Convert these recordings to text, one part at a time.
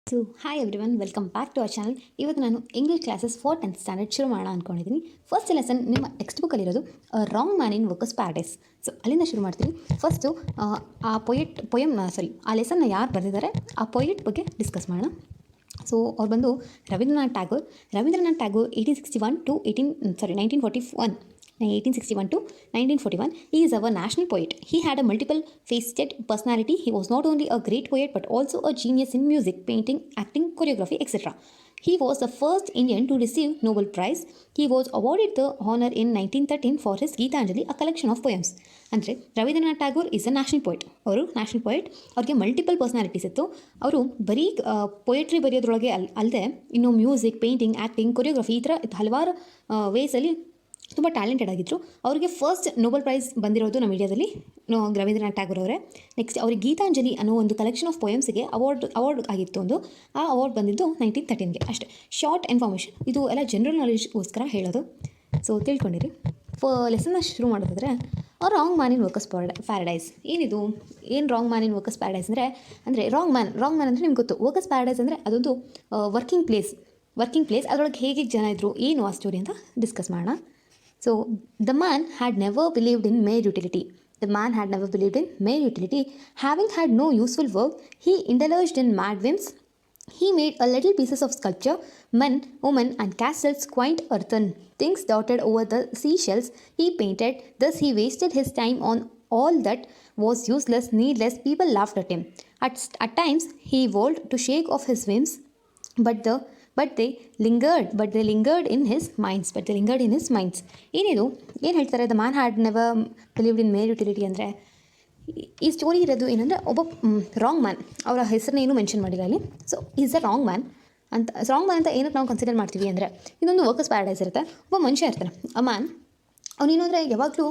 So hi everyone, welcome back to our channel. ಇವತ್ತು ನಾನು English classes 4th standard ಶುರು ಮಾಡೋಣ ಅಂದ್ಕೊಂಡಿದ್ದೀನಿ. ಫಸ್ಟ್ ಲೆಸನ್ ನಿಮ್ಮ ಟೆಕ್ಸ್ಟ್ ಬುಕ್ಕಲ್ಲಿರೋದು wrong man in workers paradise. So ಅಲ್ಲಿಂದ ಶುರು ಮಾಡ್ತೀನಿ. ಫಸ್ಟು ಆ ಆ ಲೆಸನ್ನ ಯಾರು ಬರೆದಿದ್ದಾರೆ ಆ ಪೊಯೆಟ್ ಬಗ್ಗೆ ಡಿಸ್ಕಸ್ ಮಾಡೋಣ. ಸೊ ಅವ್ರು ಬಂದು Ravindranath Tagore. 1861 to 1861 to 1941. He is our national poet. He had a multiple-faceted personality. He was not only a great poet but also a genius in music, painting, acting, choreography, etc. He was the first Indian to receive Nobel Prize. He was awarded the honor in 1913 for his Geetanjali, a collection of poems. ಅಂದರೆ Rabindranath Tagore is a national poet. ಅವರು national poet. ಅವ್ರಿಗೆ multiple personalities ಇತ್ತು. ಅವರು ಬರೀ poetry ಬರೆಯೋದ್ರೊಳಗೆ ಅಲ್ಲದೆ ಇನ್ನು music, painting, acting, choreography ಈ ಥರ ಹಲವಾರು ವೇಸಲ್ಲಿ ತುಂಬ ಟ್ಯಾಲೆಂಟೆಡ್ ಆಗಿದ್ದರು. ಅವರಿಗೆ ಫಸ್ಟ್ ನೋಬೆಲ್ ಪ್ರೈಸ್ ಬಂದಿರೋದು ನಮ್ಮ ಇಂಡಿಯಾದಲ್ಲಿ ರವೀಂದ್ರನಾಥ್ ಟ್ಯಾಗೋರ್ ಅವರೇ. ನೆಕ್ಸ್ಟ್ ಅವ್ರಿಗೆ ಗೀತಾಂಜಲಿ ಅನ್ನೋ ಒಂದು ಕಲೆಕ್ಷನ್ ಆಫ್ ಪೊಯಮ್ಸ್ಗೆ ಅವಾರ್ಡ್ ಆಗಿತ್ತು ಒಂದು. ಆ ಅವಾರ್ಡ್ ಬಂದಿದ್ದು 1913ಗೆ. ಅಷ್ಟೇ ಶಾರ್ಟ್ ಇನ್ಫಾರ್ಮೇಷನ್. ಇದು ಎಲ್ಲ ಜನರಲ್ ನಾಲೆಜ್ಗೋಸ್ಕರ ಹೇಳೋದು. ಸೊ ತಿಳ್ಕೊಂಡಿರಿ. ಲೆಸನ್ನ ಶುರು ಮಾಡೋದಾದರೆ wrong man in workers paradise. ಏನು wrong man in workers paradise ಅಂದರೆ ರಾಂಗ್ ಮ್ಯಾನ್ ಅಂದರೆ ನಿಮ್ಗೆ ಗೊತ್ತು. ವರ್ಕರ್ಸ್ ಪ್ಯಾರಡೈಸ್ ಅಂದರೆ ಅದೊಂದು ವರ್ಕಿಂಗ್ ಪ್ಲೇಸ್. ಅದರೊಳಗೆ ಹೇಗೆ ಜನ ಇದ್ದರು, ಏನು ಆ ಸ್ಟೋರಿ ಅಂತ ಡಿಸ್ಕಸ್ ಮಾಡೋಣ. So, the man had never believed in mere utility. Having had no useful work, he indulged in mad whims. He made a little pieces of sculpture, men, women, and castles, quaint earthen things dotted over the seashells he painted. Thus, he wasted his time on all that was useless, needless. People laughed at him. At times, he vowed to shake off his whims, but they lingered in his minds. ಏನು ಹೇಳ್ತಾರೆ, the man had never believed in ಮೇರ್ utility ಅಂದರೆ ಈ story ಇರೋದು ಏನಂದರೆ ಒಬ್ಬ wrong man. ಅವರ ಹೆಸರನ್ನೇನು mention ಮಾಡಿಲ್ಲ ಅಲ್ಲಿ. So is a wrong man ಅಂತ ಏನಕ್ಕೆ ನಾವು ಕನ್ಸಿಡರ್ ಮಾಡ್ತೀವಿ ಅಂದರೆ, ಇದೊಂದು ವರ್ಕರ್ಸ್ ಪ್ಯಾರಡೈಸ್ ಇರುತ್ತೆ. ಒಬ್ಬ ಮನುಷ್ಯ ಇರ್ತಾನೆ, ಅ ಮ್ಯಾನ್. ಅವನೇನು ಅಂದರೆ ಯಾವಾಗಲೂ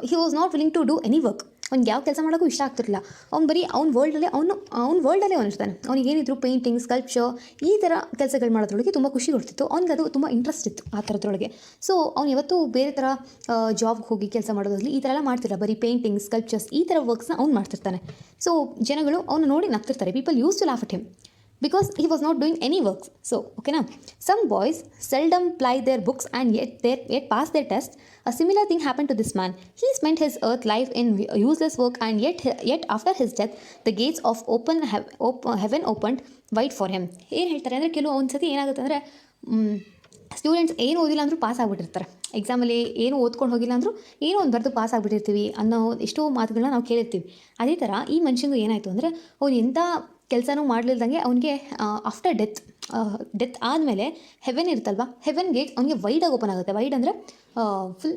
he was not willing to do any work. ಅವ್ನಿಗೆ ಯಾವ ಕೆಲಸ ಮಾಡೋಕ್ಕೂ ಇಷ್ಟ ಆಗ್ತಿರಲಿಲ್ಲ. ಅವ್ನು ಬರೀ ಅವ್ನ ವರ್ಲ್ಡಲ್ಲೇ ಅವನಿರ್ತಾನೆ. ಅವ್ನಿಗೆ ಏನಿದ್ರು ಪೇಂಟಿಂಗ್, ಸ್ಕಲ್ಪ್ಚರ್ ಈ ಥರ ಕೆಲಸಗಳು ಮಾಡೋದ್ರೊಳಗೆ ತುಂಬ ಖುಷಿ ಕೊಡ್ತಿತ್ತು. ಅವ್ನಿಗೆ ಅದು ತುಂಬ ಇಂಟ್ರೆಸ್ಟ್ ಇತ್ತು ಆ ಥರದ್ರೊಳಗೆ. ಸೊ ಅವ್ನು ಯಾವತ್ತೂ ಬೇರೆ ಥರ ಜಾಬ್ಗೆ ಹೋಗಿ ಕೆಲಸ ಮಾಡೋದ್ರಲ್ಲಿ ಈ ಥರ ಎಲ್ಲ ಮಾಡ್ತಿಲ್ಲ. ಬರೀ ಪೇಂಟಿಂಗ್, ಸ್ಕಲ್ಪ್ಚರ್ಸ್ ಈ ಥರ ವರ್ಕ್ಸ್ನ ಅವ್ನು ಮಾಡ್ತಿರ್ತಾನೆ. ಸೊ ಜನಗಳು ಅವನು ನೋಡಿ ನಗ್ತಿರ್ತಾರೆ. People use to laugh at him because he was not doing any works. So, okay now, some boys seldom ply their books and yet pass their test. A similar thing happened to this man. He spent his earth life in useless work, and yet after his death, the gates of heaven opened wide for him. ಏನು ಹೇಳ್ತಾರೆ ಅಂದರೆ, ಕೆಲವು ಒಂದು ಸತಿ ಏನಾಗುತ್ತೆ ಅಂದರೆ, students ಏನು ಓದಿಲ್ಲ ಅಂದರೂ ಪಾಸ್ ಆಗಿಬಿಟ್ಟಿರ್ತಾರೆ. ಎಕ್ಸಾಮಲ್ಲಿ ಏನು ಓದ್ಕೊಂಡು ಹೋಗಿಲ್ಲ ಅಂದರೂ ಏನೋ ಒಂದು ಬರೆದು ಪಾಸ್ ಆಗಿಬಿಟ್ಟಿರ್ತೀವಿ ಅನ್ನೋ ಎಷ್ಟೋ ಮಾತುಗಳನ್ನ ನಾವು ಕೇಳಿರ್ತೀವಿ. ಅದೇ ಥರ ಈ ಮನುಷ್ಯನಿಗೂ ಏನಾಯಿತು ಅಂದರೆ, ಅವ್ನು ಎಂಥ ಕೆಲಸನೂ ಮಾಡಲಿಲ್ದಂಗೆ ಅವನಿಗೆ ಆಫ್ಟರ್ ಡೆತ್ ಆದಮೇಲೆ ಹೆವೆನ್ ಇರುತ್ತಲ್ವ, ಹೆವೆನ್ ಗೇಟ್ ಅವನಿಗೆ ವೈಡಾಗಿ ಓಪನ್ ಆಗುತ್ತೆ. ವೈಡ್ ಅಂದರೆ ಫುಲ್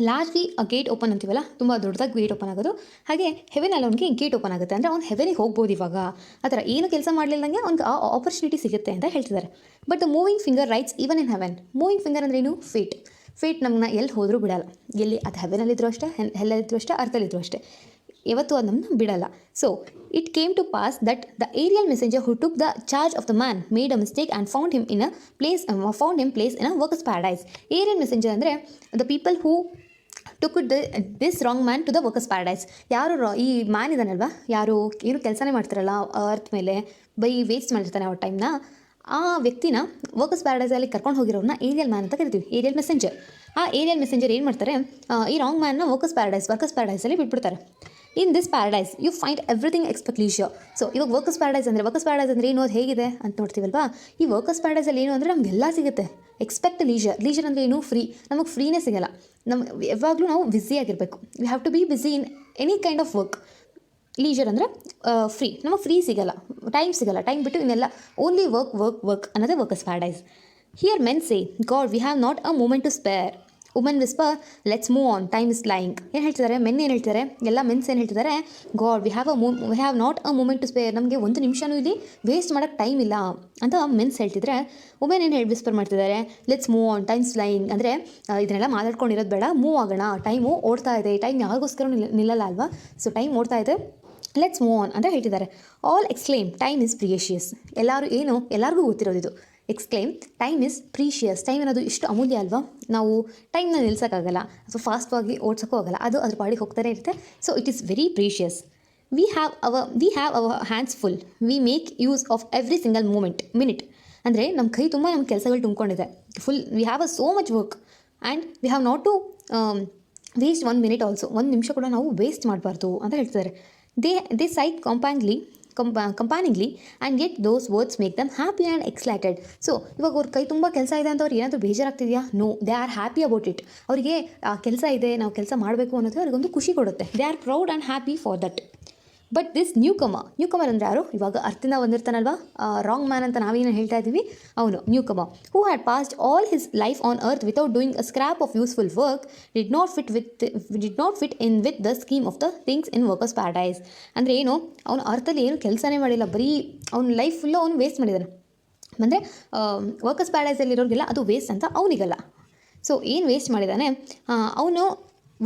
ಲಾರ್ಜ್ಲಿ ಗೇಟ್ ಓಪನ್ ಅಂತೀವಲ್ಲ, ತುಂಬ ದೊಡ್ಡದಾಗಿ ಗೇಟ್ ಓಪನ್ ಆಗೋದು. ಹಾಗೆ ಹೆವೆನಲ್ಲಿ ಅವನಿಗೆ ಗೇಟ್ ಓಪನ್ ಆಗುತ್ತೆ ಅಂದರೆ ಅವ್ನು ಹೆವೆನಿಗೆ ಹೋಗ್ಬೋದು ಇವಾಗ. ಆ ಥರ ಏನು ಕೆಲಸ ಮಾಡಲಿಲ್ದಂಗೆ ಅವ್ನಿಗೆ ಆ ಆಪರ್ಚುನಿಟಿ ಸಿಗುತ್ತೆ ಅಂತ ಹೇಳ್ತಿದ್ದಾರೆ. But the moving finger rights even in heaven. Moving finger ಅಂದರೆ ಏನು? ಫೇಟ್ ನಮ್ಮನ್ನ ಎಲ್ಲಿ ಹೋದರೂ ಬಿಡಲ್ಲ. ಎಲ್ಲಿ ಅದು ಹೆವೆನಲ್ಲಿದ್ದರೂ ಅಷ್ಟೇ, ಎಲ್ಲಲ್ಲಿದ್ದರೂ ಅಷ್ಟೇ, ಅರ್ಥಲ್ಲಿದ್ದರೂ ಅಷ್ಟೇ, ಯಾವತ್ತೂ ಅದು ನಮ್ಮನ್ನ ಬಿಡಲ್ಲ. So it came to pass that the aerial messenger who took the charge of the man made a mistake and found him place in a workers paradise. Aerial messenger ಅಂದರೆ the people who took this wrong man to the workers paradise. ಯಾರು ಈ man ಇದ್ದಾನಲ್ವ, ಯಾರು ಏನು ಕೆಲಸನೇ ಮಾಡ್ತಾರಲ್ಲ earth ಮೇಲೆ, by waste ಮಾಡಿರ್ತಾನೆ ಅವ್ರ ಟೈಮ್ನ, ಆ ವ್ಯಕ್ತಿನ ವರ್ಕರ್ಸ್ ಪ್ಯಾರಡೈಸಲ್ಲಿ ಕರ್ಕೊಂಡು ಹೋಗಿರೋನ್ನ ಏರಿಯಲ್ ಮ್ಯಾನ್ ಅಂತ ಕರಿತೀವಿ, ಏರಿಯಲ್ ಮೆಸೆಂಜರ್. ಆ ಏರಿಯಲ್ ಮೆಸೆಂಜರ್ ಏನು ಮಾಡ್ತಾರೆ, ಈ ರಾಂಗ್ ಮ್ಯಾನ್ನ ವರ್ಕರ್ಸ್ ಪ್ಯಾರಡೈಸಲ್ಲಿ ಬಿಟ್ಬಿಡ್ತಾರೆ. In this paradise you find everything expect leisure. So ಇವಾಗ ವರ್ಕರ್ಸ್ ಪ್ಯಾರಡೈಸ್ ಅಂದರೆ ಏನು, ಅದು ಹೇಗಿದೆ ಅಂತ ನೋಡ್ತೀವಲ್ವಾ. ಈ ವರ್ಕರ್ಸ್ ಪ್ಯಾರಡೈಸಲ್ಲಿ ಏನು ಅಂದರೆ ನಮಗೆಲ್ಲ ಸಿಗುತ್ತೆ ಎಕ್ಸ್ಪೆಕ್ಟ್ ಲೀಜರ್ ಅಂದರೆ ಏನು? ಫ್ರೀ. ನಮಗೆ ಫ್ರೀನೇ ಸಿಗೋಲ್ಲ. ಯಾವಾಗಲೂ ನಾವು ಬ್ಯುಸಿಯಾಗಿರಬೇಕು. You have to be busy in any kind of work. Leisure ಅಂದರೆ ನಮಗೆ ಫ್ರೀ ಸಿಗೋಲ್ಲ, ಟೈಮ್ ಬಿಟ್ಟು ಇನ್ನೆಲ್ಲ ಓನ್ಲಿ ವರ್ಕ್ ಅನ್ನೋದೇ workers paradise. Here men say, God we have not a moment to spare. Women whisper, let's move on, time is flying. ಏನು ಹೇಳ್ತಿದ್ದಾರೆ men? ಏನು ಹೇಳ್ತಾರೆ ಎಲ್ಲ ಮೆನ್ಸ್ ಏನು ಹೇಳ್ತಿದ್ದಾರೆ, God we have not a moment to spare. ನಮಗೆ ಒಂದು ನಿಮಿಷನೂ ಇಲ್ಲಿ ವೇಸ್ಟ್ ಮಾಡೋಕ್ಕೆ ಟೈಮ್ ಇಲ್ಲ ಅಂತ ಮೆನ್ಸ್ ಹೇಳ್ತಿದ್ರೆ, ವುಮೆನ್ ಏನು ವಿಸ್ಪರ್ ಮಾಡ್ತಿದ್ದಾರೆ, let's move on, times flying. ಅಂದರೆ ಇದನ್ನೆಲ್ಲ ಮಾತಾಡ್ಕೊಂಡಿರೋದು ಬೇಡ, ಮೂವ್ ಆಗೋಣ, ಟೈಮು ಓಡ್ತಾ ಇದೆ. ಟೈಮ್ ಯಾರಿಗೋಸ್ಕರ ನಿಲ್ಲಲ್ಲ ಅಲ್ವಾ. ಸೊ ಟೈಮ್ ಓಡ್ತಾ ಇದೆ, ಲೆಟ್ಸ್ ಮೂವ್ ಆನ್ ಅಂತ ಹೇಳ್ತಿದ್ದಾರೆ. All exclaim, time is precious. ಎಲ್ಲರಿಗೂ ಗೊತ್ತಿರೋದು exclaim, time is precious. Time ಅನ್ನೋದು ಇಷ್ಟು ಅಮೂಲ್ಯ ಅಲ್ವಾ. ನಾವು ಟೈಮ್ನ ನಿಲ್ಸೋಕ್ಕಾಗಲ್ಲ ಅಥವಾ ಫಾಸ್ಟಾಗಿ ಓಡ್ಸೋಕ್ಕೂ ಆಗಲ್ಲ. ಅದು ಅದ್ರ ಪಾಡಿಗೆ ಹೋಗ್ತಾನೆ ಇರುತ್ತೆ. So it is very precious. We have our hands full. We make use of every single minute. ಅಂದರೆ ನಮ್ಮ ಕೈ ತುಂಬ ನಮ್ಮ ಕೆಲಸಗಳು ತುಂಬಿಕೊಂಡಿದೆ. Full we have a so much work and we have not to waste 1 minute also. ಒಂದು ನಿಮಿಷ ಕೂಡ ನಾವು ವೇಸ್ಟ್ ಮಾಡಬಾರ್ದು ಅಂತ ಹೇಳ್ತಿದ್ದಾರೆ. They sigh complainingly and get those words make them happy and excited. So ಇವಾಗ ಅವ್ರ ಕೈ ತುಂಬ ಕೆಲಸ ಇದೆ ಅಂತ ಅವ್ರು ಏನಾದರೂ ಬೇಜಾರಾಗ್ತಿದೆಯಾ? No, they are happy about it. ಅವರಿಗೆ ಕೆಲಸ ಇದೆ, ನಾವು ಕೆಲಸ ಮಾಡಬೇಕು ಅನ್ನೋದು ಅವ್ರಿಗೊಂದು ಖುಷಿ ಕೊಡುತ್ತೆ. They are proud and happy for that. But this newcomer ಅಂದರೆ ಯಾರು? ಇವಾಗ ಅರ್ಥಿಂದ ಬಂದಿರ್ತಾನಲ್ವಾ, ರಾಂಗ್ ಮ್ಯಾನ್ ಅಂತ ನಾವೇನು ಹೇಳ್ತಾ ಇದ್ದೀವಿ, ಅವನು new Qamar who had passed all his life on earth without doing a scrap of useful work did not fit in with the scheme of the things in workers paradise. ಅಂದರೆ ಏನು, ಅವನು ಅರ್ಥಲ್ಲಿ ಏನು ಕೆಲಸನೇ ಮಾಡಿಲ್ಲ, ಬರೀ ಅವ್ನ ಲೈಫ್ ಫುಲ್ಲು ಅವನು waste ಮಾಡಿದ್ದಾನೆ. ಅಂದರೆ ವರ್ಕರ್ಸ್ ಪ್ಯಾರಡೈಸಲ್ಲಿರೋರಿಗೆಲ್ಲ ಅದು ವೇಸ್ಟ್ ಅಂತ ಅವನಿಗಲ್ಲ. ಸೊ ಏನು ವೇಸ್ಟ್ ಮಾಡಿದ್ದಾನೆ ಅವನು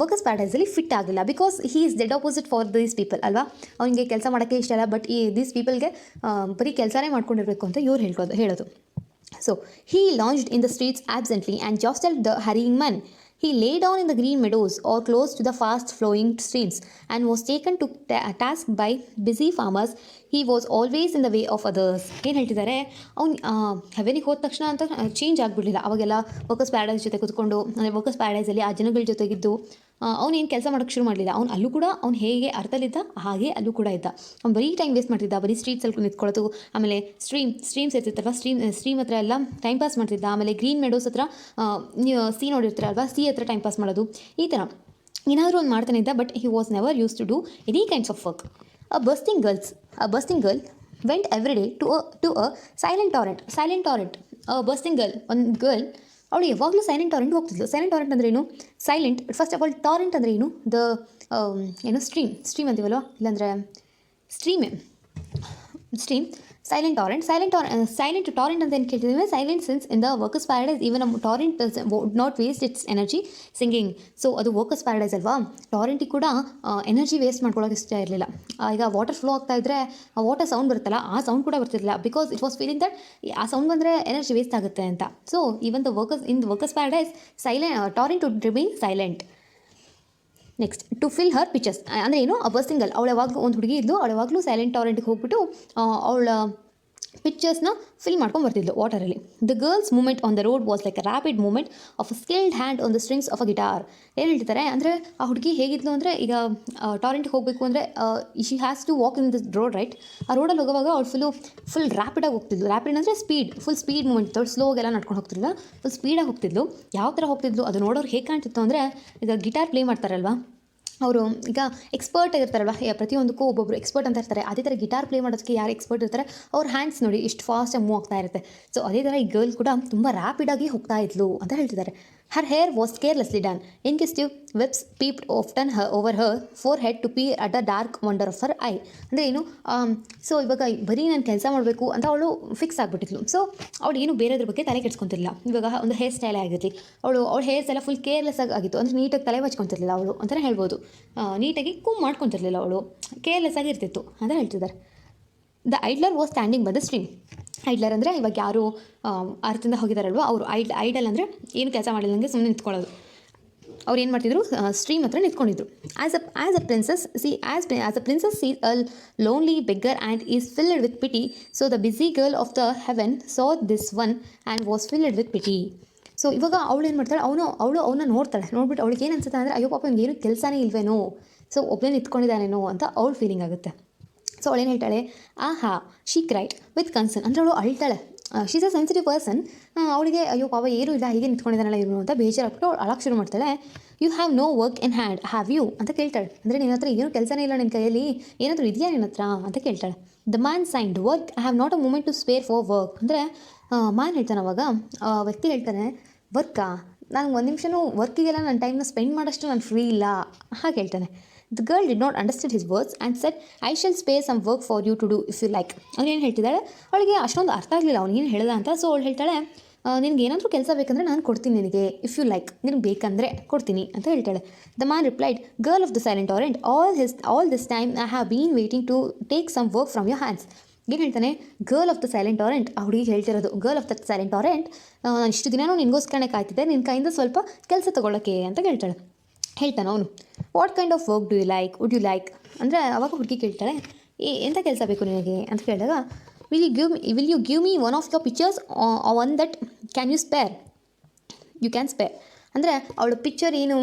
ವರ್ಕರ್ಸ್ ಪ್ಯಾರಡೈಸಲ್ಲಿ ಫಿಟ್ ಆಗಿಲ್ಲ. Because he is dead opposite for these people ಅಲ್ವಾ. ಅವನಿಗೆ ಕೆಲಸ ಮಾಡೋಕ್ಕೆ ಇಷ್ಟ ಇಲ್ಲ, ಬಟ್ ದೀಸ್ ಪೀಪಲ್ಗೆ ಬರೀ ಕೆಲಸನೇ ಮಾಡ್ಕೊಂಡಿರಬೇಕು ಅಂತ ಇವ್ರು ಹೇಳೋದು. So he launched in the streets absently and jostled the hurrying man. He lay down in the green meadows or close to the fast-flowing streams and was taken to task by busy farmers. He was always in the way of others. ಏನು ಹೇಳ್ತಿದ್ದಾರೆ, ಅವ್ನು ಹೆವೆನಿಗೆ ಹೋದ ತಕ್ಷಣ ಅಂತ change ಆಗಿಬಿಡಲಿಲ್ಲ. ಅವಾಗೆಲ್ಲ workers paradise ಜೊತೆ ಕೂತ್ಕೊಂಡು, ಅಂದರೆ ವರ್ಕರ್ಸ್ ಪ್ಯಾರಡೈಸಲ್ಲಿ ಆ ಜನಗಳ ಜೊತೆಗಿದ್ದು ಅವನೇನು ಕೆಲಸ ಮಾಡೋಕ್ಕೆ ಶುರು ಮಾಡಲಿಲ್ಲ. ಅಲ್ಲೂ ಕೂಡ ಅವ್ನು ಹೇಗೆ ಅರ್ಥಲಿದ್ದ ಹಾಗೆ ಅಲ್ಲೂ ಕೂಡ ಇದ್ದ. ಅವ್ನು ಬರೀ ಟೈಮ್ ವೇಸ್ಟ್ ಮಾಡ್ತಿದ್ದ, ಬರೀ ಸ್ಟ್ರೀಟ್ಸಲ್ಲಿ ನಿಂತ್ಕೊಳ್ಳೋದು, ಆಮೇಲೆ ಸ್ಟ್ರೀಮ್ಸ್ ಇರ್ತಿತ್ತಲ್ವ, ಸ್ಟ್ರೀಮ್ ಹತ್ರ ಎಲ್ಲ ಟೈಮ್ ಪಾಸ್ ಮಾಡ್ತಿದ್ದ. ಆಮೇಲೆ ಗ್ರೀನ್ ಮೆಡೋಸ್ ಹತ್ರ ಸಿ ನೋಡಿರ್ತಾರಲ್ವ, ಸಿ ಹತ್ರ ಟೈಮ್ ಪಾಸ್ ಮಾಡೋದು, ಈ ಥರ ಏನಾದರೂ ಒಂದು ಮಾಡ್ತಾನೆ ಇದ್ದ. But he was never use to do any kinds of work. A busting girl went every day to a silent torrent. Busting girl, ಒಂದು ಗರ್ಲ್, ಅವಳು ಯಾವಾಗಲೂ ಸೈಲೆಂಟ್ ಟಾರೆಂಟ್ ಹೋಗ್ತಿದ್ಲು. ಸೈಲೆಂಟ್ ಟಾರೆಂಟ್ ಅಂದರೆ ಏನು? Silent. First of all torrent ಅಂದರೆ ಏನು? ಏನು stream ಅಂತೀವಲ್ವ, ಇಲ್ಲಾಂದರೆ ಸ್ಟ್ರೀಮ್ ಸೈಲೆಂಟ್ ಟಾರೆಂಟ್ ಅಂತ ಏನು ಕೇಳ್ತಿದ್ದೀವಿ? Silent since in the workers paradise even a torrent would not waste its energy singing. So ಅದು ವರ್ಕರ್ಸ್ ಪ್ಯಾರಡೈಸ್ ಅಲ್ವಾ, ಟಾರೆಂಟಿಗೆ ಕೂಡ ಎನರ್ಜಿ ವೇಸ್ಟ್ ಮಾಡ್ಕೊಳ್ಳೋಕೆ ಇಷ್ಟ ಇರಲಿಲ್ಲ. ಈಗ ವಾಟರ್ ಫ್ಲೋ ಆಗ್ತಾ ಇದ್ದರೆ ಆ ವಾಟರ್ ಸೌಂಡ್ ಬರುತ್ತಲ್ಲ, ಆ ಸೌಂಡ್ ಕೂಡ ಬರ್ತಿರಲಿಲ್ಲ. Because it was feeling that ಆ ಸೌಂಡ್ ಬಂದರೆ ಎನರ್ಜಿ ವೇಸ್ಟ್ ಆಗುತ್ತೆ ಅಂತ. So even the workers paradise torrent would remain silent. Next, to fill her pitchers ಅಂದರೆ ಏನು? ಅ ಸಿಂಗಲ್, ಅವಳು ಯಾವಾಗಲೂ ಒಂದು ಹುಡುಗಿ ಇದ್ಲು, ಅವಳು ಯಾವಾಗಲೂ ಸೈಲೆಂಟ್ ಟಾರೆಂಟ್ಗೆ ಹೋಗ್ಬಿಟ್ಟು ಅವಳ ಪಿಕ್ಚರ್ಸ್ನ ಫಿಲ್ ಮಾಡ್ಕೊಂಡು ಬರ್ತಿದ್ಲು ವಾಟರಲ್ಲಿ. The girl's moment on the road was like a rapid moment of a skilled hand on the strings of a guitar. ಏನು ಹೇಳ್ತಾರೆ ಅಂದರೆ, ಆ ಹುಡುಗಿ ಹೇಗಿದ್ಲು ಅಂದರೆ, ಈಗ ಟಾರೆಂಟ್ಗೆ ಹೋಗಬೇಕು ಅಂದರೆ she has to walk in this road, right? ಆ ರೋಡಲ್ಲಿ ಹೋಗುವಾಗ ಅವಳು ಫುಲ್ ರ್ಯಾಪಿಡಾಗಿ ಹೋಗ್ತಿದ್ಲು. ರ್ಯಾಪಿಡ್ ಅಂದರೆ ಫುಲ್ ಸ್ಪೀಡ್ ಮೂಮೆಂಟ್ ಇತ್ತು. ಅವಳು ಸ್ಲೋಗೆಲ್ಲ ನಡ್ಕೊಂಡು ಹೋಗ್ತಿದ್ಲು, ಫುಲ್ ಸ್ಪೀಡಾಗಿ ಹೋಗ್ತಿದ್ಲು. ಯಾವ ಥರ ಹೋಗ್ತಿದ್ಲು ಅದು ನೋಡೋರು ಹೇಗೆ ಕಾಣ್ತಿತ್ತು ಅಂದರೆ, ಈಗ ಗಿಟಾರ್ ಪ್ಲೇ ಮಾಡ್ತಾರಲ್ವಾ ಅವರು, ಈಗ ಎಕ್ಸ್ಪರ್ಟ್ ಆಗಿರ್ತಾರಲ್ವ, ಪ್ರತಿಯೊಂದಕ್ಕೂ ಒಬ್ಬೊಬ್ಬರು ಎಕ್ಸ್ಪರ್ಟ್ ಅಂತ ಇರ್ತಾರೆ. ಅದೇ ಥರ ಗಿಟಾರ್ ಪ್ಲೇ ಮಾಡೋದಕ್ಕೆ ಯಾರು ಎಕ್ಸ್ಪರ್ಟ್ ಇರ್ತಾರೆ ಅವ್ರ ಹ್ಯಾಂಡ್ಸ್ ನೋಡಿ ಎಷ್ಟು ಫಾಸ್ಟಾಗಿ ಮೂವ್ ಆಗ್ತಾ ಇರುತ್ತೆ. ಸೊ ಅದೇ ಥರ ಈ ಗರ್ಲ್ ಕೂಡ ತುಂಬ ರ್ಯಾಪಿಡಾಗಿ ಹೋಗ್ತಾ ಇದ್ಲು ಅಂತ ಹೇಳ್ತಿದ್ದಾರೆ. Her hair was carelessly done. Inquisitive webs peeped often over her forehead to peer at the dark wonder of her eye. ಅಂದರೆ ಏನು, ಸೊ ಇವಾಗ ಬರೀ ನಾನು ಕೆಲಸ ಮಾಡಬೇಕು ಅಂತ ಅವಳು ಫಿಕ್ಸ್ ಆಗಿಬಿಟ್ಟಿದ್ಲು. ಸೊ ಅವಳು ಏನು ಬೇರೆದ್ರ ಬಗ್ಗೆ ತಲೆ ಕೆಡ್ಸ್ಕೊತಿರ್ಲಿಲ್ಲ. ಇವಾಗ ಒಂದು ಹೇರ್ ಸ್ಟೈಲೇ ಆಗಿರಲಿ, ಅವಳ ಹೇರ್ಸ್ ಎಲ್ಲ ಫುಲ್ ಕೇರ್ಲೆಸ್ ಆಗಿತ್ತು. ಅಂದರೆ ನೀಟಾಗಿ ತಲೆ ಬಚ್ಕೊತಿರ್ಲಿಲ್ಲ ಅವಳು ಅಂತಲೇ ಹೇಳ್ಬೋದು. ನೀಟಾಗಿ ಮಾಡ್ಕೊತಿರ್ಲಿಲ್ಲ ಅವಳು, ಕೇರ್ಲೆಸ್ ಆಗಿರ್ತಿತ್ತು ಅಂತ ಹೇಳ್ತಿದ್ದಾರೆ. The idler was standing by the stream. Idler ಅಂದರೆ ಇವಾಗ ಯಾರು ಅರ್ಥದಿಂದ ಹೋಗಿದಾರಲ್ವ ಅವರು ಐಡಲ್ ಅಂದರೆ ಏನು ಕೆಲಸ ಮಾಡಿಲ್ಲಂಗೆ ಸುಮ್ಮನೆ ನಿಂತ್ಕೊಳ್ಳೋದು. ಅವ್ರು ಏನು ಮಾಡ್ತಿದ್ರು, ಸ್ಟ್ರೀಮ್ ಹತ್ರ ನಿಂತ್ಕೊಂಡಿದ್ರು. As a princess sees a lonely beggar and is filled with pity. So the busy girl of the heaven saw this one and was filled with pity. So ಇವಾಗ ಅವಳು ಏನು ಮಾಡ್ತಾಳೆ, ಅವಳು ಅವನ್ನ ನೋಡ್ತಾಳೆ. ನೋಡ್ಬಿಟ್ಟು ಅವಳಿಗೆ ಏನು ಅನ್ಸುತ್ತೆ ಅಂದರೆ, ಅಯ್ಯೋ ಪಾಪ ಏನು ಕೆಲಸನೇ ಇಲ್ವೇನೋ, ಸೊ ಒಬ್ಬನೇ ನಿಂತ್ಕೊಂಡಿದ್ದಾನೇನೋ ಅಂತ ಅವಳು ಫೀಲಿಂಗ್ ಆಗುತ್ತೆ. ಸೊ ಅವಳೇನು ಹೇಳ್ತಾಳೆ, ಆಹಾ ಶಿ ಕ್ರೈಟ್ ವಿತ್ ಕನ್ಸರ್ನ್. ಅಂದರೆ ಅವಳು ಅಳ್ತಾಳೆ. She is a sensitive person. ಅವಳಿಗೆ ಅಯ್ಯೋ ಪಾಪ ಏನೂ ಇಲ್ಲ, ಹೀಗೆ ನಿಂತ್ಕೊಂಡಿದ್ದಾನಲ್ಲ ಇವನು ಅಂತ ಬೇಜಾರಾಗ್ಬಿಟ್ಟು ಅವಳು ಅಳಕ್ಕೆ ಶುರು ಮಾಡ್ತಾಳೆ. You have no work in hand have you ಅಂತ ಕೇಳ್ತಾಳೆ. ಅಂದರೆ ನಿನ್ನ ಹತ್ರ ಏನೂ ಕೆಲಸನೇ ಇಲ್ಲ ನಿನ್ನ ಕೈಯಲ್ಲಿ, ಏನಾದರೂ ಇದೆಯಾ ನಿನ್ನ ಹತ್ರ ಅಂತ ಕೇಳ್ತಾಳೆ. The man signed work I have not a moment to spare for work. ಅಂದರೆ ಮ್ಯಾನ್ ಹೇಳ್ತಾನೆ, ಅವಾಗ ವ್ಯಕ್ತಿ ಹೇಳ್ತಾನೆ, ವರ್ಕಾ, ನಾನು ಒಂದು ನಿಮಿಷನೂ ವರ್ಕಿಗೆಲ್ಲ ನನ್ನ ಟೈಮ್ನ ಸ್ಪೆಂಡ್ ಮಾಡೋಷ್ಟು ನಾನು ಫ್ರೀ ಇಲ್ಲ ಹಾಗೆ ಹೇಳ್ತಾನೆ. The girl did not understand his words and said I shall spare some work for you to do if you like. ಅವ್ನು ಏನು ಹೇಳ್ತಿದ್ದಾಳೆ, ಅವಳಿಗೆ ಅಷ್ಟೊಂದು ಅರ್ಥ ಆಗಲಿಲ್ಲ ಅವ್ನಿಗೇನು ಹೇಳ್ದ ಅಂತ. ಸೊ ಅವಳು ಹೇಳ್ತಾಳೆ, ನಿನಗೆ ಏನಾದರೂ ಕೆಲಸ ಬೇಕಂದರೆ ನಾನು ಕೊಡ್ತೀನಿ ನಿನಗೆ, ಇಫ್ ಯು ಲೈಕ್, ನಿನಗೆ ಬೇಕಂದರೆ ಕೊಡ್ತೀನಿ ಅಂತ ಹೇಳ್ತಾಳೆ. The man replied, girl of the silent torrent, all this time I have been waiting to take some work from your hands. ಏನು ಹೇಳ್ತಾನೆ, girl of the silent torrent, ಆ ಹುಡುಗಿಗೆ ಹೇಳ್ತಿರೋದು, girl of the silent torrent, ನಾನು ಇಷ್ಟು ದಿನವೂ ನಿನಗೋಸ್ಕರನೇ ಕಾಯ್ತಿದ್ದೆ, ನಿನ್ನ ಕೈಯಿಂದ ಸ್ವಲ್ಪ ಕೆಲಸ ತೊಗೊಳ್ಳೋಕ್ಕೆ ಅಂತ ಹೇಳ್ತಾಳೆ. ಹೇಳ್ತಾನೆ ಅವನು. What kind of work do you like, would you like ಅಂದರೆ ಅವಾಗ ಹುಡುಗಿ ಕೇಳ್ತಾಳೆ, ಎಂಥ ಕೆಲಸ ಬೇಕು ನಿನಗೆ ಅಂತ ಕೇಳಿದಾಗ, will you give me one of the pictures one that can you can spare. ಅಂದರೆ ಅವಳು ಪಿಕ್ಚರ್ ಏನು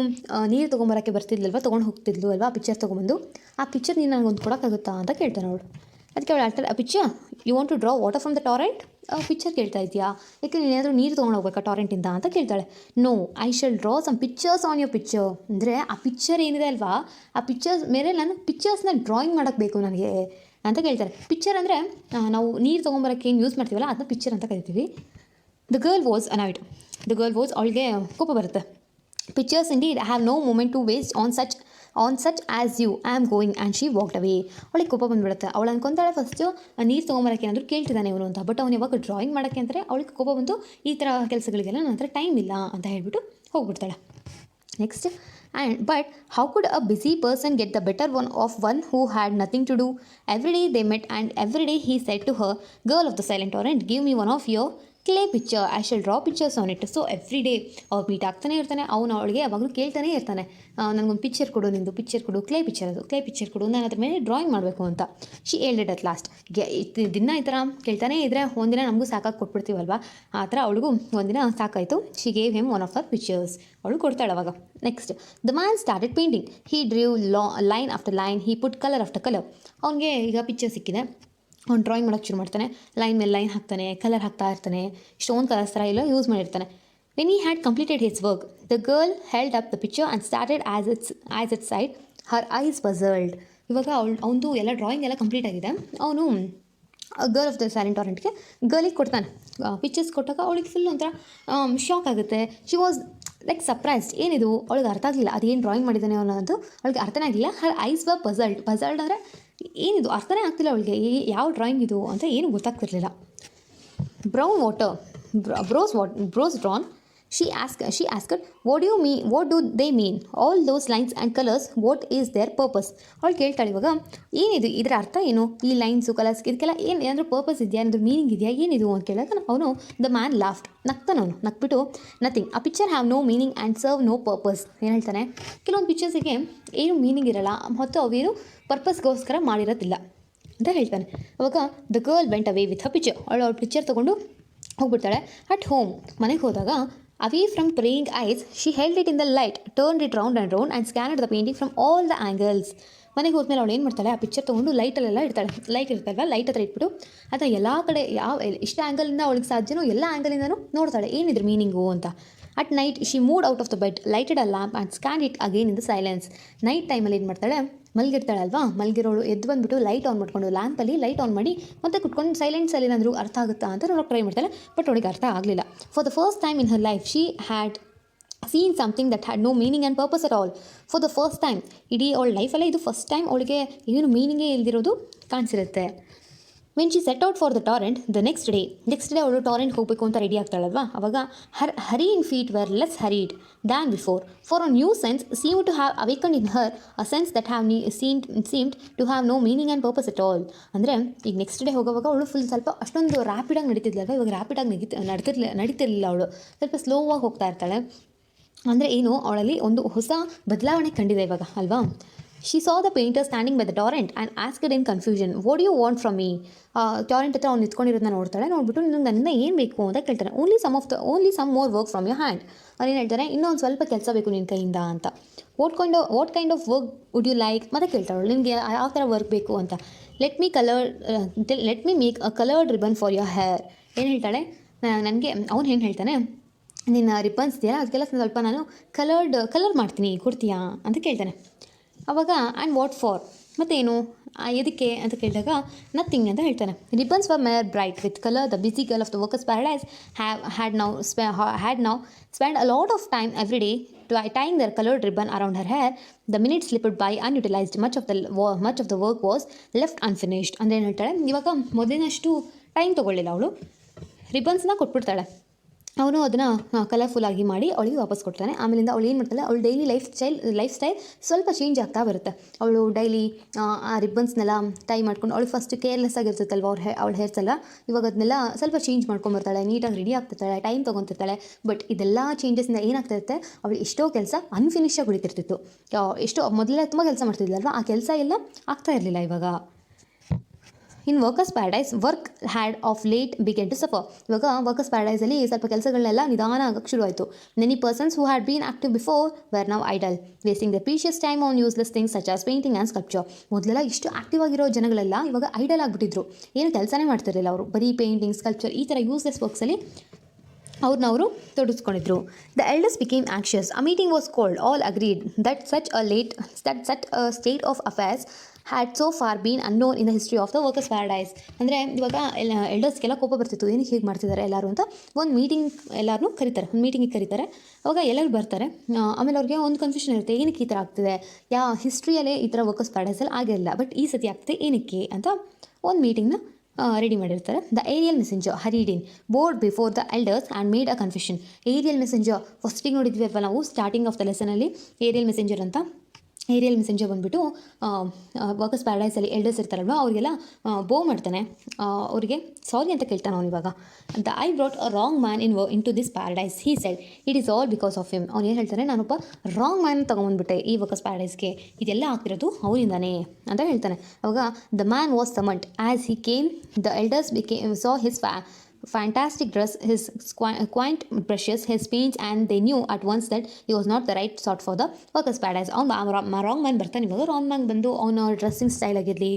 ನೀರು ತೊಗೊಂಬರೋಕ್ಕೆ ಬರ್ತಿದ್ಲಲ್ವ, ತೊಗೊಂಡು ಹೋಗ್ತಿದ್ಲು ಅಲ್ವಾ ಆ ಪಿಕ್ಚರ್ ತೊಗೊಂಬಂದು, ಆ ಪಿಕ್ಚರ್ ನೀನು ನನಗೊಂದು ಕೊಡೋಕ್ಕಾಗುತ್ತಾ ಅಂತ ಕೇಳ್ತಾನೆ ಅವಳು. ಅದಕ್ಕೆ ಅವಳು ಹೇಳ್ತಾಳೆ, ಆ picture you want to draw water from the torrent, picture ಕೇಳ್ತಾ ಇದೆಯಾ, ಯಾಕೆ ನೀನು ಏನಾದರೂ ನೀರು ತೊಗೊಂಡು ಹೋಗ್ಬೇಕಾ ಟಾರೆಂಟಿಂದ ಅಂತ ಕೇಳ್ತಾಳೆ. No, I shall draw some pictures on your picture. ಅಂದರೆ ಆ ಪಿಕ್ಚರ್ ಏನಿದೆ ಅಲ್ವಾ, ಆ ಪಿಕ್ಚರ್ಸ್ ಮೇಲೆ ನಾನು ಪಿಕ್ಚರ್ಸ್ನ ಡ್ರಾಯಿಂಗ್ ಮಾಡೋಕ್ಕೆ ಬೇಕು ನನಗೆ ಅಂತ ಕೇಳ್ತಾರೆ. ಪಿಕ್ಚರ್ ಅಂದರೆ ನಾವು ನೀರು ತೊಗೊಂಬರೋಕ್ಕೆ ಏನು ಯೂಸ್ ಮಾಡ್ತೀವಲ್ಲ ಅದನ್ನ ಪಿಕ್ಚರ್ ಅಂತ ಕರಿತೀವಿ. The girl was annoyed. ಅವಳಿಗೆ ಕೋಪ ಬರುತ್ತೆ. Pictures indeed have no moment to waste on such as you I am going and she walked away. ಅವಳಿಗೆ ಕೋಪ ಬಂದುಬಿಡುತ್ತೆ. ಅವಳು ಅನ್ಕೊಂತಾಳೆ ಫಸ್ಟು ನೀರು ತೊಗೊಂಬರೋಕ್ಕೆ ಏನಾದರೂ ಕೇಳ್ತಿದ್ದಾನೆ ಇವನು ಅಂತ. ಬಟ್ ಅವ್ನು ಯಾವಾಗ ಡ್ರಾಯಿಂಗ್ ಮಾಡೋಕ್ಕೆ ಅಂತಾರೆ ಅವಳಿಗೆ ಕೋಪ ಬಂತು, ಈ ಥರ ಕೆಲಸಗಳಿಗೆಲ್ಲ ನನ್ನ ಹತ್ರ ಟೈಮ್ ಇಲ್ಲ ಅಂತ ಹೇಳ್ಬಿಟ್ಟು ಹೋಗ್ಬಿಡ್ತಾಳೆ. Next, but how could a busy person get the better one who had nothing to do? Every day they met and every day he said to her, girl of the silent torrent, give me one of your clay picture, I shall draw pictures on it. So every day ಅವ್ರು meet ಆಗ್ತಾನೆ ಇರ್ತಾನೆ. ಅವನು ಅವಳಿಗೆ ಯಾವಾಗಲೂ ಕೇಳ್ತಾನೆ ಇರ್ತಾನೆ, ನನಗೊಂದು picture ಕೊಡು, ನಿಂದು ಪಿಕ್ಚರ್ ಕೊಡು, ಕ್ಲೇ ಪಿಕ್ಚರ್ ಕೊಡು, ನಾನು ಅದ್ರ ಮೇಲೆ ಡ್ರಾಯಿಂಗ್ ಮಾಡಬೇಕು ಅಂತ. She yielded at last. ದಿನ ಈ ಥರ ಕೇಳ್ತಾನೆ ಇದ್ದರೆ ಒಂದಿನ ನಮಗೂ ಸಾಕಾಗಿ ಕೊಟ್ಬಿಡ್ತೀವಲ್ವ, ಆ ಥರ ಅವಳಿಗೂ ಒಂದಿನ ಸಾಕಾಯಿತು. She gave him one of her pictures. ಅವಳು ಕೊಡ್ತಾಳೆ ಅವಾಗ. Next, the man started painting. He drew line after line, he put colour after colour. ಅವನಿಗೆ ಈಗ ಪಿಕ್ಚರ್ ಸಿಕ್ಕಿದೆ, ಅವ್ನು ಡ್ರಾಯಿಂಗ್ ಮಾಡೋಕ್ಕೆ ಶುರು ಮಾಡ್ತಾನೆ. ಲೈನ್ ಮೇಲೆ ಲೈನ್ ಹಾಕ್ತಾನೆ, ಕಲರ್ ಹಾಕ್ತಾ ಇರ್ತಾನೆ, ಸ್ಟೋನ್ ಕಲರ್ಸ್ ಥರ ಎಲ್ಲ ಯೂಸ್ ಮಾಡಿರ್ತಾನೆ. When he had completed his work, the girl held up the picture and started as its side her eyes puzzled. ಇವಾಗ ಅವನದು ಎಲ್ಲ ಡ್ರಾಯಿಂಗ್ ಎಲ್ಲ ಕಂಪ್ಲೀಟ್ ಆಗಿದೆ. ಅವನು ಗರ್ಲ್ ಆಫ್ ದ ಸೈಲೆಂಟ್ ಟಾರೆಂಟ್ಗೆ ಗರ್ಲಿಗೆ ಕೊಡ್ತಾನೆ. ಪಿಕ್ಚರ್ಸ್ ಕೊಟ್ಟಾಗ ಅವಳಿಗೆ ಫುಲ್ ಒಂಥರ ಶಾಕ್ ಆಗುತ್ತೆ. She was like surprised. ಏನಿದು ಅವಳಿಗೆ ಅರ್ಥ ಆಗಲಿಲ್ಲ, ಅದೇನು ಡ್ರಾಯಿಂಗ್ ಮಾಡಿದ್ದಾನೆ ಅನ್ನೋದು ಅವಳಿಗೆ ಅರ್ಥನೇ ಆಗಲಿಲ್ಲ. ಹರ್ ಐಸ್ ವರ್ ಪಝಲ್ಡ್ ಅಂದರೆ ಏನಿದು ಅರ್ಥನೇ ಆಗ್ತಿಲ್ಲ ಅವಳಿಗೆ, ಯಾವ ಡ್ರಾಯಿಂಗ್ ಇದು ಅಂತ ಏನು ಗೊತ್ತಾಗ್ತಿರ್ಲಿಲ್ಲ. Brown water brows drawn. She asked, what do they mean? All those lines and colors, what is their purpose? ಅವಳು ಕೇಳ್ತಾಳೆ ಇವಾಗ, ಏನಿದು ಇದರ ಅರ್ಥ ಏನು, ಈ ಲೈನ್ಸು ಕಲರ್ಸ್ ಇದಕ್ಕೆಲ್ಲ ಏನಾದರೂ ಪರ್ಪಸ್ ಇದೆಯಾ, ಏನಾದರೂ ಮೀನಿಂಗ್ ಇದೆಯಾ, ಏನಿದು ಅಂತ ಕೇಳಿದಾಗ ಅವನು ದ ಮ್ಯಾನ್ ಲಾಫ್ಟ್, ನಗ್ತಾನವನು. ನಕ್ಬಿಟ್ಟು, nothing, a picture have no meaning and serve no purpose. ಏನು ಹೇಳ್ತಾನೆ, ಕೆಲವೊಂದು ಪಿಕ್ಚರ್ಸಿಗೆ ಏನು ಮೀನಿಂಗ್ ಇರಲ್ಲ ಮತ್ತು ಅವೇನು ಪರ್ಪಸ್ಗೋಸ್ಕರ ಮಾಡಿರೋದಿಲ್ಲ ಅಂತ ಹೇಳ್ತಾನೆ. ಅವಾಗ the girl vent away with a picture. ಅವಳು ಪಿಕ್ಚರ್ ತೊಗೊಂಡು ಹೋಗ್ಬಿಡ್ತಾಳೆ. ಅಟ್ ಹೋಮ್, ಮನೆಗೆ ಹೋದಾಗ, away from praying eyes, she held it in the light, turned it round and scanned the painting from all the angles. ಮನೆಗೆ ಹೋದ್ಮೇಲೆ ಅವಳು ಏನು ಮಾಡ್ತಾಳೆ, ಆ ಪಿಕ್ಚರ್ ತೊಗೊಂಡು ಲೈಟಲ್ಲೆಲ್ಲ ಇಡ್ತಾಳೆ. ಲೈಟ್ ಇರ್ತಾರಲ್ಲ, ಲೈಟ್ ಹತ್ರ ಇಟ್ಬಿಟ್ಟು ಅದನ್ನ ಎಲ್ಲ ಕಡೆ ಇಷ್ಟ ಆ್ಯಂಗಲಿಂದ ಅವಳಿಗೆ ಸಾಧ್ಯನೋ ಎಲ್ಲ ಆ್ಯಂಗಲಿಂದನೂ ನೋಡ್ತಾಳೆ ಏನಿದ್ರ ಮೀನಿಂಗು ಅಂತ. At night she mood out of the bed, lighted a lamp and scan it again in the silence. Night ಟೈಮಲ್ಲಿ ಏನು ಮಾಡ್ತಾಳೆ, ಮಲಗಿರ್ತಾಳಲ್ವಾ, ಮಲಗಿರೋಳು ಎದ್ದು ಬಂದುಬಿಟ್ಟು ಲೈಟ್ ಆನ್ ಮಾಡ್ಕೊಂಡು ಲ್ಯಾಂಪಲ್ಲಿ ಲೈಟ್ ಆನ್ ಮಾಡಿ ಮತ್ತೆ ಕುತ್ಕೊಂಡು ಸೈಲೆನ್ಸಲ್ಲಿ ಏನಾದರೂ ಅರ್ಥ ಆಗುತ್ತಾ ಅಂತ ನೋಡೋಕೆ ಟ್ರೈ ಮಾಡ್ತಾಳೆ. ಬಟ್ ಅವಳಿಗೆ ಅರ್ಥ ಆಗಲಿಲ್ಲ. For the first time in her life she had seen something that had no meaning and purpose at all. For the first time, ಇಡೀ ಅವಳ ಲೈಫಲ್ಲೇ ಇದು ಫಸ್ಟ್ ಟೈಮ್ ಅವಳಿಗೆ ಏನು ಮೀನಿಂಗೇ ಇಲ್ದಿರೋದು ಕಾಣಿಸಿರುತ್ತೆ. When she set out for the torrent the next day ಅವಳು ಟಾರೆಂಟ್ಗೆ ಹೋಗಬೇಕು ಅಂತ ರೆಡಿ ಆಗ್ತಾಳಲ್ವಾ, ಅವಾಗ her hurrying feet were less hurried than before. For a new sense seem to have awaken in her a sense that seemed to have no meaning and purpose at all. ಅಂದರೆ ಈಗ next day ಹೋಗೋವಾಗ ಅವಳು full ಸ್ವಲ್ಪ ಅಷ್ಟೊಂದು ರ್ಯಾಪಿಡಾಗಿ ನಡೀತಿದ್ಲಲ್ವ, ಇವಾಗ ರ್ಯಾಪಿಡಾಗಿ ನಡೀತಿರ್ಲಿಲ್ಲ, ಅವಳು ಸ್ವಲ್ಪ ಸ್ಲೋವಾಗಿ ಹೋಗ್ತಾ ಇರ್ತಾಳೆ. ಅಂದರೆ ಏನು, ಅವಳಲ್ಲಿ ಒಂದು ಹೊಸ ಬದಲಾವಣೆ ಕಂಡಿದೆ ಇವಾಗ ಅಲ್ವಾ. She saw the painter standing by the torrent and asked in confusion, what do you want from me? Torrent ಹತ್ರ ಅವ್ನು ನಿಂತ್ಕೊಂಡಿರೋದನ್ನ ನೋಡ್ತಾಳೆ. ನೋಡ್ಬಿಟ್ಟು ನನ್ನಿಂದ ಏನು ಬೇಕು ಅಂತ ಕೇಳ್ತಾನೆ. Only some more work from your hand. ಅವ್ರೇನು ಹೇಳ್ತಾರೆ, ಇನ್ನೊಂದು ಸ್ವಲ್ಪ ಕೆಲಸ ಬೇಕು ನಿನ್ನ ಕೈಯಿಂದ ಅಂತ. What kind of work would you like ಮತ್ತೆ ಕೇಳ್ತಾಳು, ನಿನಗೆ ಯಾವ ಥರ ವರ್ಕ್ ಬೇಕು ಅಂತ. Let me make a coloured ribbon for your hair. ಏನು ಹೇಳ್ತಾಳೆ, ನನಗೆ ಅವ್ನು ಏನು ಹೇಳ್ತಾನೆ, ನಿನ್ನ ರಿಬ್ಬನ್ಸ್ ಇದೆಯಲ್ಲ ಅದಕ್ಕೆಲ್ಲ ಸ್ವಲ್ಪ ನಾನು ಕಲರ್ ಮಾಡ್ತೀನಿ, ಕೊಡ್ತೀಯಾ ಅಂತ ಕೇಳ್ತಾನೆ. ಅವಾಗ ಆ್ಯಂಡ್ ವಾಟ್ ಫಾರ್, ಮತ್ತೇನು ಎದಕ್ಕೆ ಅಂತ ಕೇಳಿದಾಗ ನಥಿಂಗ್ ಅಂತ ಹೇಳ್ತಾನೆ. Ribbons were more bright with colour. The busy girl of the workers paradise had now spend a lot of time every day tying their colored ribbon around her hair. The minutes slipped by unutilized. Much of the work was left unfinished. ಅಂದರೆ ಏನು ಹೇಳ್ತಾಳೆ, ಇವಾಗ ಮೊದಲಿನಷ್ಟು time ತೊಗೊಳ್ಳಿಲ್ಲ ಅವಳು, ರಿಬ್ಬನ್ಸ್ನ ಕೊಟ್ಬಿಡ್ತಾಳೆ. ಅವನು ಅದನ್ನು ಕಲರ್ಫುಲ್ಲಾಗಿ ಮಾಡಿ ಅವಳಿಗೆ ವಾಪಸ್ ಕೊಡ್ತಾನೆ. ಆಮೇಲಿಂದ ಅವಳು ಏನು ಮಾಡ್ತಾಳೆ, ಅವಳು ಡೈಲಿ ಲೈಫ್ ಸ್ಟೈಲ್ ಸ್ವಲ್ಪ ಚೇಂಜ್ ಆಗ್ತಾ ಬರುತ್ತೆ. ಅವಳು ಡೈಲಿ ಆ ರಿಬ್ಬನ್ಸ್ನೆಲ್ಲ ಟೈ ಮಾಡ್ಕೊಂಡು, ಅವಳು ಫಸ್ಟ್ ಕೇರ್ಲೆಸ್ ಆಗಿರ್ತಿತ್ತಲ್ವ ಅವಳ ಹೇರ್ಸ್ ಎಲ್ಲ, ಇವಾಗ ಅದನ್ನೆಲ್ಲ ಸ್ವಲ್ಪ ಚೇಂಜ್ ಮಾಡ್ಕೊಂಬರ್ತಾಳೆ, ನೀಟಾಗಿ ರೆಡಿ ಆಗ್ತಿರ್ತಾಳೆ, ಟೈಮ್ ತೊಗೊತಿರ್ತಾಳೆ. ಬಟ್ ಇದೆಲ್ಲ ಚೇಂಜಸ್ನ ಏನಾಗ್ತಿರುತ್ತೆ, ಅವಳು ಎಷ್ಟೋ ಕೆಲಸ ಅನ್ಫಿನಿಶಾಗಿ ಉಳಿತಿರ್ತಿತ್ತು. ಎಷ್ಟೋ ಮೊದಲೆಲ್ಲ ತುಂಬ ಕೆಲಸ ಮಾಡ್ತಿದ್ಲಲ್ವ, ಆ ಕೆಲಸ ಎಲ್ಲ ಆಗ್ತಾ ಇರಲಿಲ್ಲ ಇವಾಗ. In workers paradise work had of late begin to suffer. ಇವಾಗ ವರ್ಕರ್ಸ್ ಪ್ಯಾರಡೈಸಲ್ಲಿ ಸ್ವಲ್ಪ ಕೆಲಸಗಳನ್ನೆಲ್ಲ ನಿಧಾನ ಆಗಕ್ಕೆ ಶುರುವಾಯಿತು. Many persons who had been active before were now idle, wasting the precious time on useless things such as painting and sculpture. ಮೊದಲೆಲ್ಲ ಇಷ್ಟು ಆಕ್ಟಿವ್ ಆಗಿರೋ ಜನಗಳೆಲ್ಲ ಇವಾಗ ಐಡಲ್ ಆಗಿಬಿಟ್ಟಿದ್ರು. ಏನು ಕೆಲಸನೇ ಮಾಡ್ತಿರಲಿಲ್ಲ ಅವರು, ಬರೀ ಪೇಂಟಿಂಗ್, ಸ್ಕಲ್ಪ್ಚರ್ ಈ ಥರ ಯೂಸ್ಲೆಸ್ ವರ್ಕ್ಸಲ್ಲಿ ಅವ್ರನ್ನ ತೊಡಗಿಸ್ಕೊಂಡಿದ್ರು. The elders became anxious. A meeting was called. All agreed that such a state of affairs had so far been unknown in the history of the workers paradise. ಅಂದರೆ ಇವಾಗ ಎಲ್ಡರ್ಸ್ಗೆಲ್ಲ ಕೋಪ ಬರ್ತಿತ್ತು, ಏನಕ್ಕೆ ಹೀಗೆ ಮಾಡ್ತಿದ್ದಾರೆ ಎಲ್ಲರೂ ಅಂತ. ಒಂದು ಮೀಟಿಂಗ್ ಎಲ್ಲರೂ ಕರೀತಾರೆ, ಒಂದು ಮೀಟಿಂಗಿಗೆ ಕರೀತಾರೆ. ಅವಾಗ ಎಲ್ಲರೂ ಬರ್ತಾರೆ. ಆಮೇಲೆ ಅವ್ರಿಗೆ ಒಂದು ಕನ್ಫ್ಯೂಷನ್ ಇರುತ್ತೆ, ಏನಕ್ಕೆ ಈ ಥರ ಆಗ್ತಿದೆ, ಹಿಸ್ಟ್ರಿಯಲ್ಲೇ ಈ ಥರ ವರ್ಕರ್ಸ್ ಪ್ಯಾರಡೈಸಲ್ಲಿ ಆಗಿರಲಿಲ್ಲ, ಬಟ್ ಈ ಸತಿ ಆಗ್ತಿದೆ ಏನಕ್ಕೆ ಅಂತ ಒಂದು ಮೀಟಿಂಗ್ನ ರೆಡಿ ಮಾಡಿರ್ತಾರೆ. The aerial messenger hurried in bowed before the elders and made a confession. Aerial messenger ಫಸ್ಟಿಗೆ ನೋಡಿದ್ವಿ ಅಲ್ವ ನಾವು ಸ್ಟಾರ್ಟಿಂಗ್ ಆಫ್ ದ ಲೆಸನಲ್ಲಿ, ಏರಿಯಲ್ ಮೆಸೆಂಜರ್ ಬಂದುಬಿಟ್ಟು ವರ್ಕರ್ಸ್ ಪ್ಯಾರಡೈಸಲ್ಲಿ ಎಲ್ಡರ್ಸ್ ಇರ್ತಾರಲ್ವ ಅವರಿಗೆಲ್ಲ ಬೋ ಮಾಡ್ತಾನೆ. ಅವರಿಗೆ ಸಾರಿ ಅಂತ ಕೇಳ್ತಾನೆ ಅವನು. ಇವಾಗ the I brought a wrong man into this paradise, he said it is all because of him. ಅವ್ನು ಏನು ಹೇಳ್ತಾನೆ, ನಾನೊಬ್ಬ ರಾಂಗ್ ಮ್ಯಾನ್ ತೊಗೊಂಬಂದ್ಬಿಟ್ಟೆ ಈ ವರ್ಕರ್ಸ್ ಪ್ಯಾರಡೈಸ್ಗೆ, ಇದೆಲ್ಲ ಆಗ್ತಿರೋದು ಅವರಿಂದಾನೆ ಅಂತ ಹೇಳ್ತಾನೆ. ಅವಾಗ the man was summoned. As he came the elders saw his fantastic dress, his quaint brushes, his paints, and they knew at once that he was not the right sort for the workers paradise. Wrong man ಬರ್ತಾನೆ. ಇವಾಗ wrong man ಬಂದು ಅವನ dressing style ಆಗಿರಲಿ,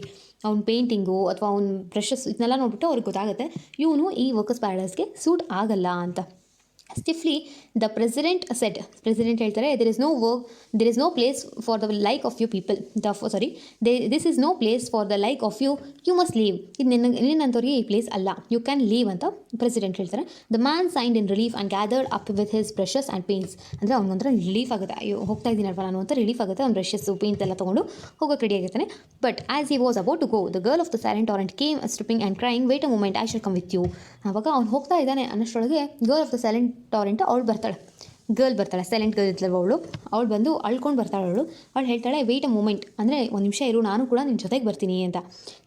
ಅವ್ನ painting ಅಥವಾ ಅವ್ನ brushes ಇದನ್ನೆಲ್ಲ ನೋಡ್ಬಿಟ್ಟು ಅವ್ರಿಗೆ ಗೊತ್ತಾಗುತ್ತೆ ಇವನು ಈ ವರ್ಕರ್ಸ್ ಪ್ಯಾರಡೈಸ್ಗೆ ಸೂಟ್ ಆಗಲ್ಲ ಅಂತ. ಸ್ಟಿಫ್ಲಿ ದ ಪ್ರೆಸಿಡೆಂಟ್ ಹೇಳ್ತಾರೆ, there is no place for the like of you people, this is no place for the like of you must leave. ಇದು ನಿನ್ನಂಥವ್ರಿಗೆ ಈ ಪ್ಲೇಸ್ ಅಲ್ಲ, ಯು ಕ್ಯಾನ್ ಲೀವ್ ಅಂತ ಪ್ರೆಸಿಡೆಂಟ್ ಹೇಳ್ತಾರೆ. The man signed in relief and gathered up with his brushes and paints. ಅಂದರೆ ಅವ್ನಿಗೊಂಥರ relief ಆಗುತ್ತೆ, ಅಯ್ಯೋ ಹೋಗ್ತಾ ಇದ್ದೀನಲ್ವ ನಾನು ಅಂತ ರಿಲೀಫ್ ಆಗುತ್ತೆ. ಅವ್ನು ಬ್ರಷಸ್ಸು ಪೇಂಟ್ ಎಲ್ಲ ತೊಗೊಂಡು ಹೋಗೋಕೆ ರೆಡಿ ಆಗಿರ್ತಾನೆ. But as he was about to go, the girl of the silent torrent came stripping and crying, wait a moment I shall come with you. ಆವಾಗ ಅವ್ನು ಹೋಗ್ತಾ ಇದ್ದಾನೆ ಅನ್ನೋಷ್ಟರೊಳಗೆ girl of the silent torrent ಅವಳು ಬರ್ತಾಳೆ. Silent girl ಇದ್ಲಲ್ವ ಅವಳು ಬಂದು ಅಳ್ಕೊಂಡು ಬರ್ತಾಳೆ. ಅವಳು ಹೇಳ್ತಾಳೆ, ವೇಟ್ ಅ ಮೂಮೆಂಟ್, ಅಂದರೆ ಒಂದು ನಿಮಿಷ ಇರು, ನಾನು ಕೂಡ ನಿನ್ನ ಜೊತೆಗೆ ಬರ್ತೀನಿ ಅಂತ.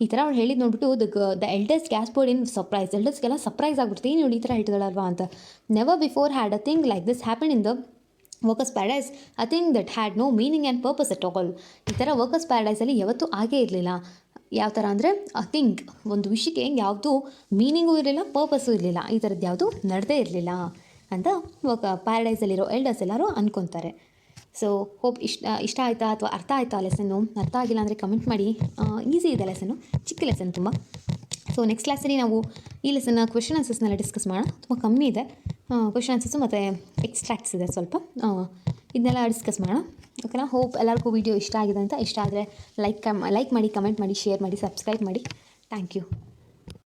ಈ ಥರ ಅವಳು ಹೇಳಿದ್ದು ನೋಡ್ಬಿಟ್ಟು the elders gasped in surprise. ಎಲ್ಡರ್ಸ್ಗೆಲ್ಲ ಸರ್ಪ್ರೈಸ್ ಆಗ್ಬಿಡ್ತು, ಏನು ಈ ಥರ ಹೇಳ್ತಿದ್ದಾಳಲ್ವಾ ಅಂತ. Never before had a thing like this happen in the workers paradise, a thing that had no meaning and purpose at all. ಈ ಥರ ವರ್ಕರ್ಸ್ ಪ್ಯಾರಡೈಸಲ್ಲಿ ಯಾವತ್ತೂ ಆಗೇ ಇರಲಿಲ್ಲ. ಯಾವ ಥರ ಅಂದರೆ ಥಿಂಕ್, ಒಂದು ವಿಷಯಕ್ಕೆ ಯಾವುದೂ ಮೀನಿಂಗೂ ಇರಲಿಲ್ಲ, ಪರ್ಪಸ್ಸೂ ಇರಲಿಲ್ಲ, ಈ ಥರದ್ದು ಯಾವುದೂ ನಡೆದೇ ಇರಲಿಲ್ಲ ಅಂತ ಪ್ಯಾರಡೈಸಲ್ಲಿರೋ ಎಲ್ಡರ್ಸ್ ಎಲ್ಲರೂ ಅಂದ್ಕೊತಾರೆ. ಸೊ ಹೋಪ್ ಇಷ್ಟ ಆಯಿತಾ ಅಥವಾ ಅರ್ಥ ಆಯಿತಾ ಲೆಸನ್ನು? ಅರ್ಥ ಆಗಿಲ್ಲ ಅಂದರೆ ಕಮೆಂಟ್ ಮಾಡಿ. ಈಸಿ ಇದೆ ಲೆಸನ್ನು, ಚಿಕ್ಕ ಲೆಸನ್ ತುಂಬ. ಸೊ ನೆಕ್ಸ್ಟ್ ಕ್ಲಾಸಲ್ಲಿ ನಾವು ಈ ಲೆಸನ್ನ ಕ್ವೆಶನ್ ಆನ್ಸರ್ಸ್ನೆಲ್ಲ ಡಿಸ್ಕಸ್ ಮಾಡೋಣ. ತುಂಬ ಕಮ್ಮಿ ಇದೆ ಕ್ವೆಶನ್ ಆನ್ಸರ್ಸು ಮತ್ತು ಎಕ್ಸ್ಟ್ರಾಕ್ಟ್ಸ್ ಇದೆ ಸ್ವಲ್ಪ, ಇದನ್ನೆಲ್ಲ ಡಿಸ್ಕಸ್ ಮಾಡೋಣ. ಓಕೆನಾ? ಹೋಪ್ ಎಲ್ಲರಿಗೂ ವೀಡಿಯೋ ಇಷ್ಟ ಆಗಿದೆ ಅಂತ. ಇಷ್ಟ ಆದರೆ ಲೈಕ್ ಮಾಡಿ, ಕಮೆಂಟ್ ಮಾಡಿ, ಶೇರ್ ಮಾಡಿ, ಸಬ್ಸ್ಕ್ರೈಬ್ ಮಾಡಿ. Thank you.